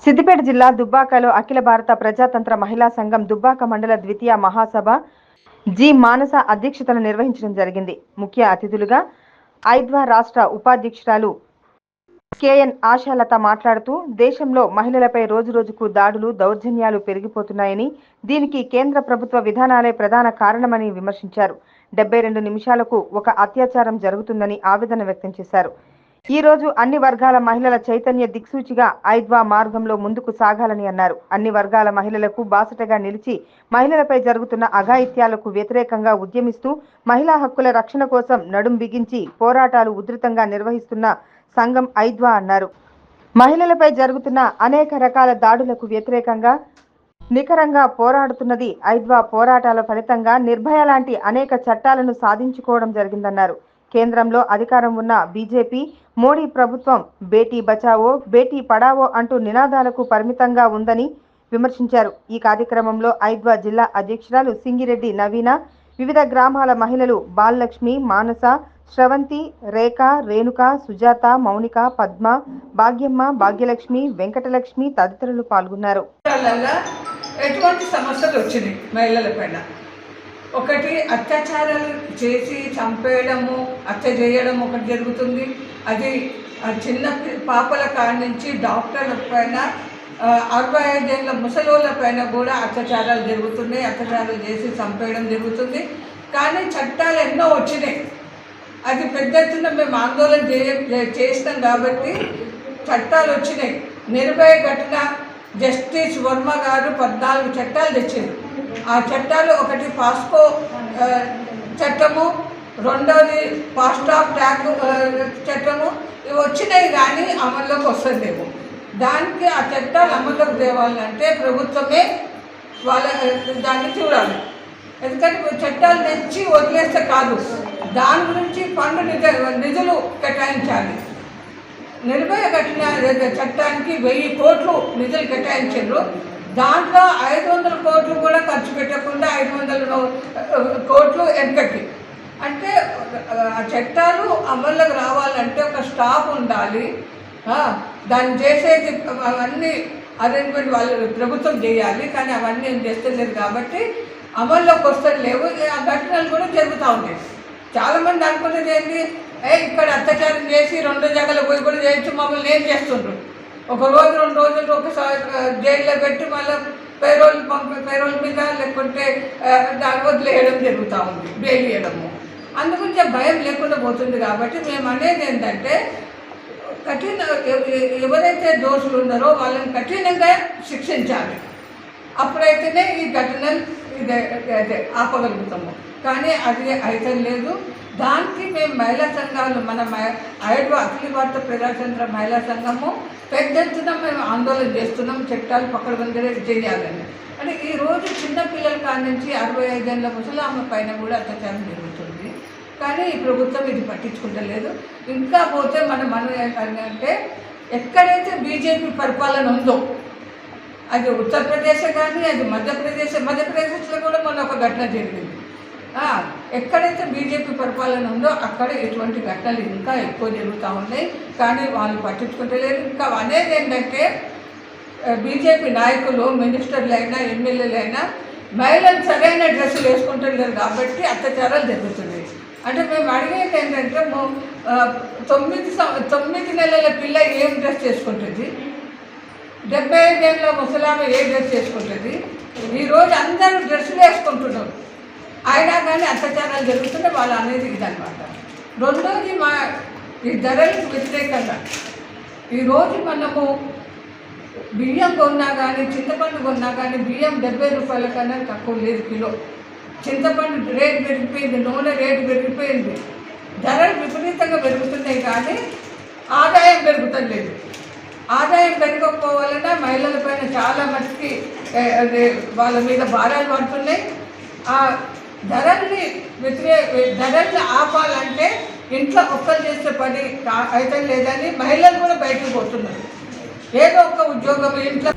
సిద్దిపేట జిల్లా దుబ్బాకలో అఖిల భారత ప్రజాతంత్ర మహిళా సంఘం దుబ్బాక మండల ద్వితీయ మహాసభ జి మానస అధ్యక్షతన నిర్వహించడం జరిగింది. ముఖ్య అతిథులుగా ఐద్వా రాష్ట్ర ఉపాధ్యక్షురాలు కెఎన్ ఆశాలత మాట్లాడుతూ దేశంలో మహిళలపై రోజురోజుకు దాడులు దౌర్జన్యాలు పెరిగిపోతున్నాయని, దీనికి కేంద్ర ప్రభుత్వ విధానాలే ప్రధాన కారణమని విమర్శించారు. 72 నిమిషాలకు ఒక అత్యాచారం జరుగుతుందని ఆవేదన వ్యక్తం చేశారు. ఈ రోజు అన్ని వర్గాల మహిళల చైతన్య దిక్సూచిగా ఐద్వా మార్గంలో ముందుకు సాగాలని అన్నారు. అన్ని వర్గాల మహిళలకు బాసటగా నిలిచి మహిళలపై జరుగుతున్న అఘాయిత్యాలకు వ్యతిరేకంగా ఉద్యమిస్తూ మహిళా హక్కుల రక్షణ కోసం నడుం బిగించి పోరాటాలు ఉధృతంగా నిర్వహిస్తున్న సంఘం ఐద్వా అన్నారు. మహిళలపై జరుగుతున్న అనేక రకాల దాడులకు వ్యతిరేకంగా నికరంగా పోరాడుతున్నది ఐద్వా. పోరాటాల ఫలితంగా నిర్భయ లాంటి అనేక చట్టాలను సాధించుకోవడం జరిగిందన్నారు. కేంద్రంలో అధికారం ఉన్న బీజేపీ మోడీ ప్రభుత్వం బేటీ బచావో బేటీ పడావో అంటూ నినాదాలకు పరిమితంగా ఉందని విమర్శించారు. ఈ కార్యక్రమంలో ఐద్వా జిల్లా అధ్యక్షురాలు సింగిరెడ్డి నవీన, వివిధ గ్రామాల మహిళలు బాలలక్ష్మి, మానస, శ్రవంతి, రేఖ, రేణుక, సుజాత, మౌనిక, పద్మ, భాగ్యమ్మ, భాగ్యలక్ష్మి, వెంకటలక్ష్మి తదితరులు పాల్గొన్నారు. ఎటువంటి సమస్యలు వచ్చినాయి మహిళల పైన? ఒకటి, అత్యాచారాలు చేసి చంపేయడము, హత్య చేయడం ఒకటి జరుగుతుంది. అది చిన్న పాపల కాడ నుంచి డాక్టర్ల పైన 65 ఏళ్ళ ముసలోళ్ళ పైన కూడా అత్యాచారాలు జరుగుతున్నాయి. అత్యాచారాలు చేసి చంపేయడం జరుగుతుంది. కానీ చట్టాలు ఎన్నో వచ్చినాయి. అది పెద్ద ఎత్తున మేము ఆందోళన చేసినాం కాబట్టి చట్టాలు వచ్చినాయి. నిర్భయ ఘటన జస్టిస్ వర్మ గారు 14 చట్టాలు తెచ్చారు. ఆ చట్టాలు ఒకటి పాస్కో చట్టము, రెండవది ఫాస్ట్ ట్రాక్ చట్టము, ఇవి వచ్చినాయి కానీ అమల్లోకి వస్తలేవు. దానికి ఆ చట్టాలు అమల్లోకి తేవాలంటే ప్రభుత్వమే దాన్ని చూడాలి. ఎందుకంటే చట్టాలు తెచ్చి వదిలేస్తే కాదు, దాని గురించి ఫండ్ నిధులు కేటాయించాలి. నిర్భయ ఘటన చట్టానికి 1000 కోట్లు నిధులు కేటాయించారు. దాంట్లో 500 కోట్లు కూడా ఖర్చు పెట్టకుండా 500 కోట్లు వెనకకి. అంటే ఆ చట్టాలు అమల్లోకి రావాలంటే ఒక స్టాఫ్ ఉండాలి. దాన్ని చేసేది అవన్నీ అరేంజ్మెంట్ వాళ్ళు ప్రభుత్వం చేయాలి. కానీ అవన్నీ ఏం చేస్తలేదు కాబట్టి అమల్లోకి వస్తలేవు. ఆ ఘటనలు కూడా జరుగుతూ ఉంటాయి. చాలామంది అనుకునేది ఏంటి, ఇక్కడ అత్యాచారం చేసి 2 జగలు పోయి కూడా చేయొచ్చు, మమ్మల్ని ఏం చేస్తుండ్రు, 1 రోజు 2 రోజులు ఒకసారి జైల్లో పెట్టి మళ్ళీ పేరోల్ మీద లేకుంటే దాన్ని వదిలేయడం జరుగుతూ ఉంది, బెయిల్ ఇవ్వడము. అందుగురించి భయం లేకుండా పోతుంది. కాబట్టి మేము అనేది ఏంటంటే ఎవరైతే దోషులు ఉన్నారో వాళ్ళని కఠినంగా శిక్షించాలి. అప్పుడైతేనే ఈ ఘటనలు ఇదే ఆపగలుగుతాము. కానీ అది అయితే లేదు. దానికి మేము మహిళా సంఘాలు, మన ఐద్వా అఖిల భారత ప్రజాతంత్ర మహిళా సంఘము పెద్ద ఎత్తున మేము ఆందోళన చేస్తున్నాం. చట్టాలు పక్కడబందరే చేయాలని. అంటే ఈరోజు చిన్నపిల్లల కాడ నుంచి 65 ఏళ్ళ ముసలామ పైన కూడా అత్యాచారం జరుగుతుంది. కానీ ఈ ప్రభుత్వం ఇది పట్టించుకుంటలేదు. ఇంకా పోతే మనం అంటే ఎక్కడైతే బీజేపీ పరిపాలన ఉందో, అది ఉత్తరప్రదేశ్ కానీ, అది మధ్యప్రదేశ్లో కూడా మొన్న ఒక ఘటన జరిగింది. ఎక్కడైతే బీజేపీ పరిపాలన ఉందో అక్కడ ఇటువంటి ఘటనలు ఇంకా ఎక్కువ జరుగుతూ ఉన్నాయి. కానీ వాళ్ళు పట్టించుకుంటలేరు. ఇంకా అనేది ఏంటంటే బీజేపీ నాయకులు, మినిస్టర్లైనా, ఎమ్మెల్యేలైనా మహిళలు సరైన డ్రెస్సులు వేసుకుంటలేరు కాబట్టి అత్యాచారాలు జరుగుతున్నాయి. అంటే మేము అడిగేది ఏంటంటే 9 నెలల పిల్ల ఏం డ్రెస్ చేసుకుంటుంది, 75 ఏళ్ళ ముసలామె ఏ డ్రెస్ చేసుకుంటుంది? ఈరోజు అందరూ డ్రెస్సులు వేసుకుంటున్నారు. అయినా కానీ అత్యాచారాలు జరుగుతుంటే వాళ్ళు అనేది ఇదనమాట. రెండోది ఈ ధరలకు వ్యతిరేకంగా ఈరోజు మనము బియ్యం కొన్నా కానీ, చింతపండు కొన్నా కానీ బియ్యం 70 రూపాయల కన్నా తక్కువ లేదు కిలో. చింతపండు రేటు పెరిగిపోయింది, నూనె రేటు పెరిగిపోయింది. ధరలు విపరీతంగా పెరుగుతున్నాయి కానీ ఆదాయం పెరుగుతలేదు. ఆదాయం పెరగకపోవాలన్నా మహిళల పైన చాలా మటుకి వాళ్ళ మీద భారాలు పడుతున్నాయి. ఆ ధరల్ని ఆపాలంటే ఇంట్లో ఒక్కరు చేసే పని అయితే లేదని మహిళలు కూడా బయటకు పోతున్నారు. ఏదో ఒక ఉద్యోగం ఇంట్లో